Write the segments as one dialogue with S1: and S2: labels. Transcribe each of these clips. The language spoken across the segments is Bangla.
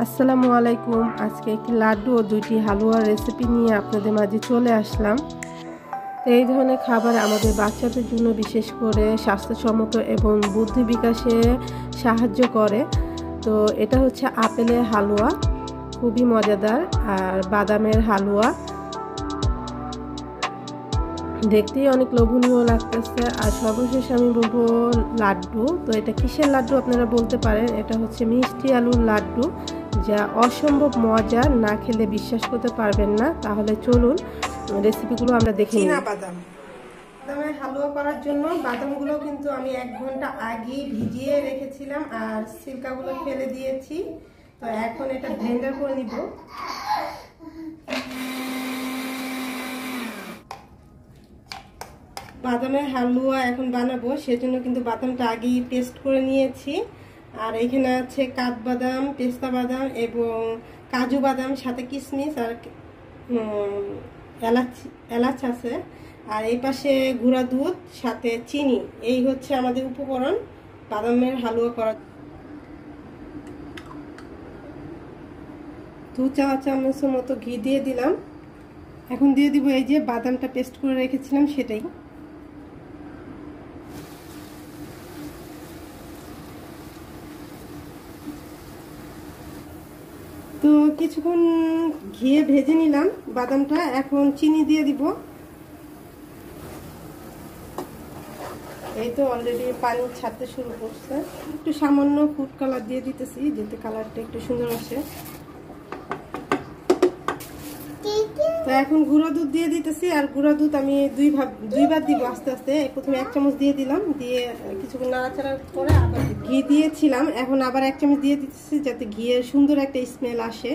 S1: আসসালামু আলাইকুম। আজকে একটি লাড্ডু ও দুইটি হালুয়ার রেসিপি নিয়ে আপনাদের মাঝে চলে আসলাম। তো এই ধরনের খাবার আমাদের বাচ্চাদের জন্য বিশেষ করে স্বাস্থ্যসম্মত এবং বুদ্ধি বিকাশে সাহায্য করে। তো এটা হচ্ছে আপেলের হালুয়া, খুবই মজাদার, আর বাদামের হালুয়া দেখতেই অনেক লোভনীয় লাগতেছে। আর সর্বশেষ আমি বলবো লাড্ডু। তো এটা কিসের লাড্ডু আপনারা বলতে পারেন, এটা হচ্ছে মিষ্টি আলুর লাড্ডু, যা অসম্ভব মজা, না খেলে বিশ্বাস করতে পারবেন না। তাহলে চলুন রেসিপিগুলো আমরা দেখে নিই। বাদামের হালুয়া করার জন্য বাদামগুলো কিন্তু আমি 1 ঘন্টা আগে ভিজিয়ে রেখেছিলাম আর সিল্কাগুলো ফেলে দিয়েছি। তো এখন এটা ব্লেন্ডার করে নিব। বাদামের হালুয়া এখন বানাবো, সেজন্য কিন্তু বাদামটা আগেই পেস্ট করে নিয়েছি। আর এখানে আছে কাঠবাদাম, পেস্তা বাদাম এবং কাজু বাদাম, সাথে কিশমিশ আর এলাচ আছে। আর এই পাশে গুঁড়া দুধ, সাথে চিনি। এই হচ্ছে আমাদের উপকরণ বাদামের হালুয়া করার। 2 চা চামচের মতো ঘি দিয়ে দিলাম। এখন দিয়ে দিব এই যে বাদামটা পেস্ট করে রেখেছিলাম সেটাই। তো কিছুক্ষণ ঘিয়ে ভেজে নিলাম বাদামটা। এখন চিনি দিয়ে দিব। এই তো অলরেডি পানি ছাড়তে শুরু করছে। একটু সামান্য ফুড কালার দিয়ে দিতেছি যাতে কালারটা একটু সুন্দর আসে। তো এখন গুঁড়ো দুধ দিয়ে দিতেছি। আর গুঁড়ো দুধ আমি দুইবার দিব আস্তে আস্তে। প্রথমে 1 চামচ দিয়ে দিলাম, দিয়ে কিছুক্ষণ নাড়াচাড়া করে আবার ঘি দিয়েছিলাম, এখন আবার 1 চামচ দিয়ে দিতেছি যাতে ঘিয়ের সুন্দর একটা স্মেল আসে।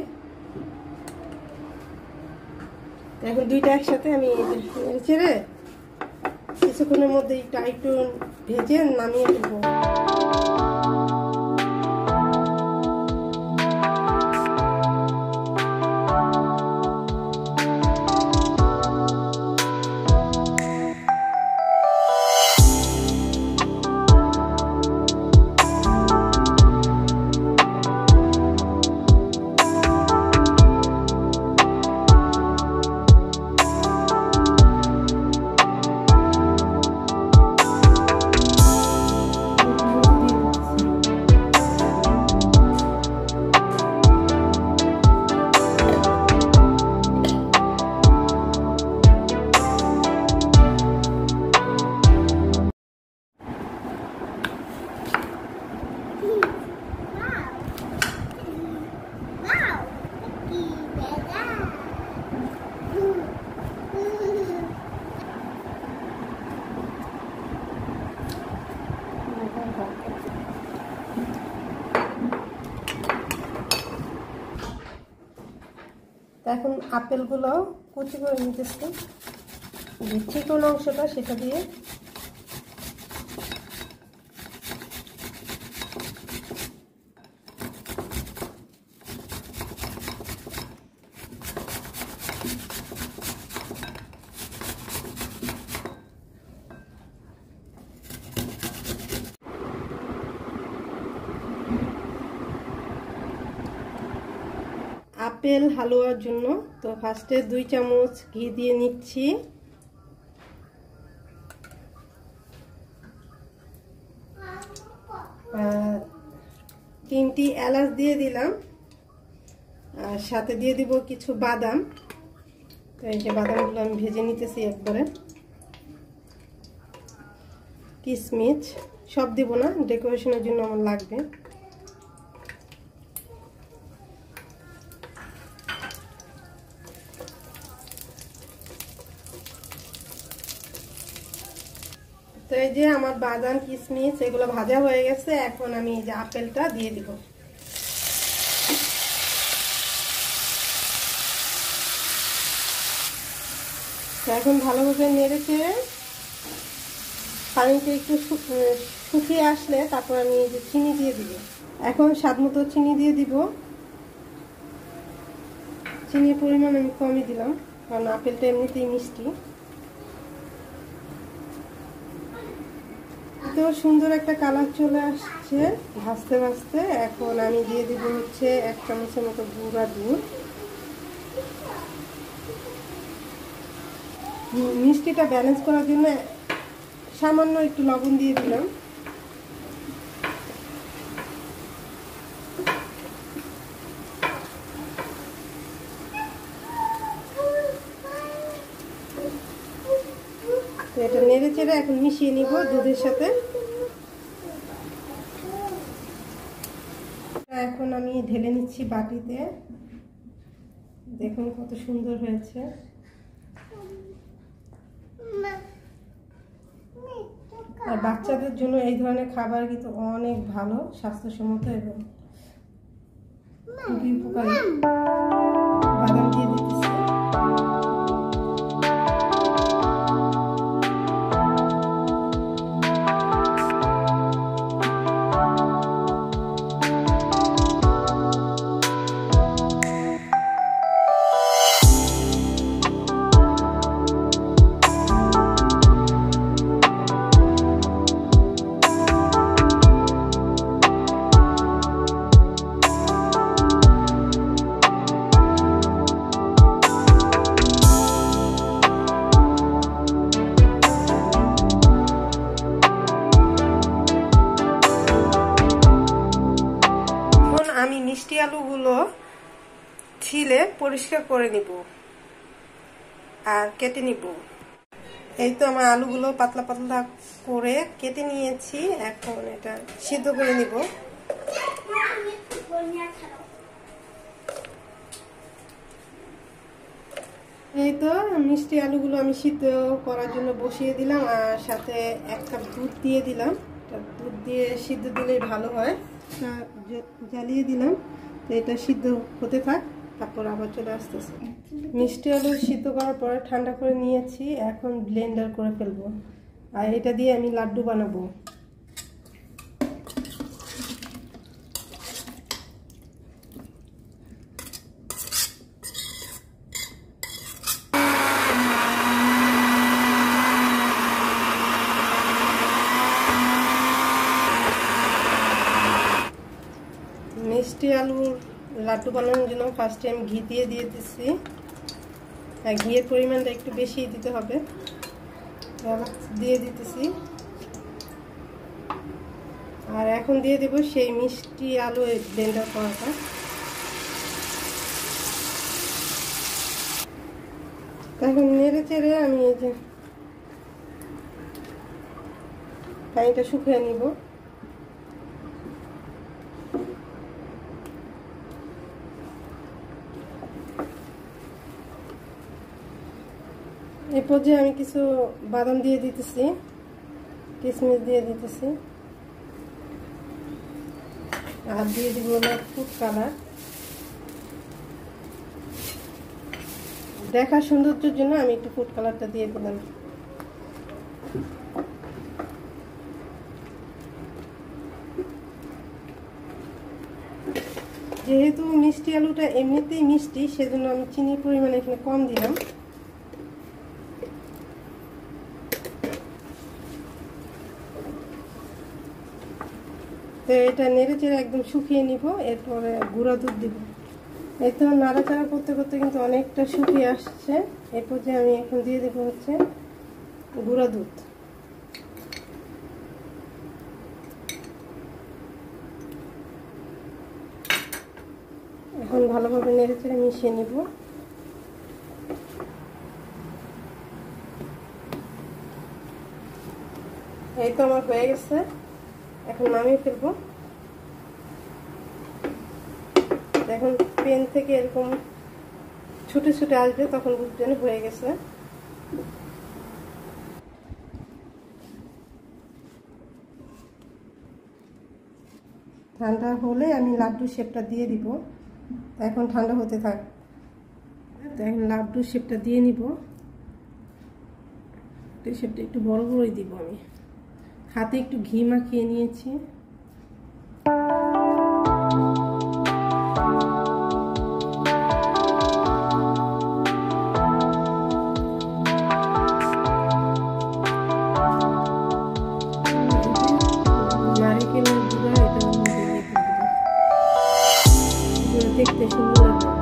S1: এখন দুইটা একসাথে আমি ছেড়ে কিছুক্ষণের মধ্যে একটু ভেজে নামিয়ে দেবো। এখন আপেলগুলো কুচি করে নিতেছি, যে চিকন অংশটা সেটা দিয়ে। আপেল হালুয়ার জন্য তো ফার্স্টে 2 চামচ ঘি দিয়ে নিচ্ছি। তিনটি এলাচ দিয়ে দিলাম, আর সাথে দিয়ে দিব কিছু বাদাম। তো এই যে বাদামগুলো আমি ভেজে নিতেছি একবারে। কিশমিশ সব দিব না, ডেকোরেশনের জন্য আমার লাগবে। তো এই যে আমার বাদাম কিশমিশ এগুলো ভাজা হয়ে গেছে। এখন আমি এই যে আপেলটা দিয়ে দিব। এখন ভালোভাবে নেড়েচেড়ে পানিটা একটু শুকিয়ে আসলে তারপর আমি এই যে চিনি দিয়ে দিব। এখন স্বাদ মতো চিনি দিয়ে দিব। চিনির পরিমাণ আমি কমই দিলাম, কারণ আপেলটা এমনিতেই মিষ্টি। তো সুন্দর একটা কালার চলে আসছে ভাজতে ভাজতে। এখন আমি দিয়ে দিব হচ্ছে 1 চামচের মতো গুঁড়া দুধ। মিষ্টিটা ব্যালেন্স করার জন্য সামান্য একটু লবণ দিয়ে দিলাম। এটা নেড়ে চেড়ে এখন মিশিয়ে নিব দুধের সাথে। এখন আমি ঢেলে নিচ্ছি বাটিতে। দেখুন কত সুন্দর হয়েছে। আর বাচ্চাদের জন্য এই ধরনের খাবার কিন্তু অনেক ভালো, স্বাস্থ্যসম্মত এবং খুবই উপকারী। বাদাম দিয়ে দিতেছি। আমি মিষ্টি আলুগুলো ছিলে পরিষ্কার করে নিব আর কেটে নিব। এই তো আমার আলুগুলো পাতলা পাতলা করে কেটে নিয়েছি। এখন এটা সিদ্ধ করে নিব। এই তো মিষ্টি আলুগুলো আমি সিদ্ধ করার জন্য বসিয়ে দিলাম আর সাথে 1 কাপ দুধ দিয়ে দিলাম। দুধ দিয়ে সিদ্ধ দিলেই ভালো হয়। জ্বালিয়ে দিলাম, তো এটা সিদ্ধ হতে থাক, তারপর আবার চলে আসতেছে। মিষ্টি আলু সিদ্ধ করার পরে ঠান্ডা করে নিয়েছি। এখন ব্লেন্ডার করে ফেলবো আর এটা দিয়ে আমি লাড্ডু বানাবো। মিষ্টি আলুর লাড্ডু বানানোর জন্য ফার্স্টে আমি ঘি দিয়ে দিয়েছি। ঘিয়ের পরিমাণটা একটু বেশি দিতে হবে। দিয়ে দিতেছি আর এখন দিয়ে দেব সেই মিষ্টি আলু ব্লেন্ডার করাটা। এখন নেড়ে চেড়ে আমি এই যে পানিটা শুকিয়ে নিব। এই পর্যায়ে আমি কিছু বাদাম দিয়ে দিতেছি, কিশমিশ দিয়ে দিতেছি আর দিয়ে দিব ফুড কালার। দেখার সৌন্দর্যের জন্য আমি একটু ফুড কালারটা দিয়ে দিলাম। যেহেতু মিষ্টি আলুটা এমনিতেই মিষ্টি, সেজন্য আমি চিনির পরিমাণ এখানে কম দিলাম। তো এটা নেড়ে চেড়ে একদম শুকিয়ে নিব। এরপরে গুঁড়া দুধ দিব। এই তো নাড়াচাড়া করতে করতে কিন্তু অনেকটা শুকিয়ে আসছে। এরপর যে আমি এখন দিয়ে দেবো হচ্ছে গুঁড়া দুধ। এখন ভালোভাবে নেড়ে চেড়ে মিশিয়ে নিব। এই তো আমার হয়ে গেছে, এখন নামিয়ে ফেলবো। এখন পেন থেকে এরকম ছুটে ছুটে আসবে, তখন বুঝবেন হয়ে গেছে। ঠান্ডা হলে আমি লাড্ডুর শেপটা দিয়ে দিব। এখন ঠান্ডা হতে থাক। এখন লাড্ডুর শেপটা দিয়ে নিব। শেপটা একটু বড় বড়ই দিব। আমি হাতে একটু ঘি মাখিয়ে নিয়েছি। দেখতে সুন্দর।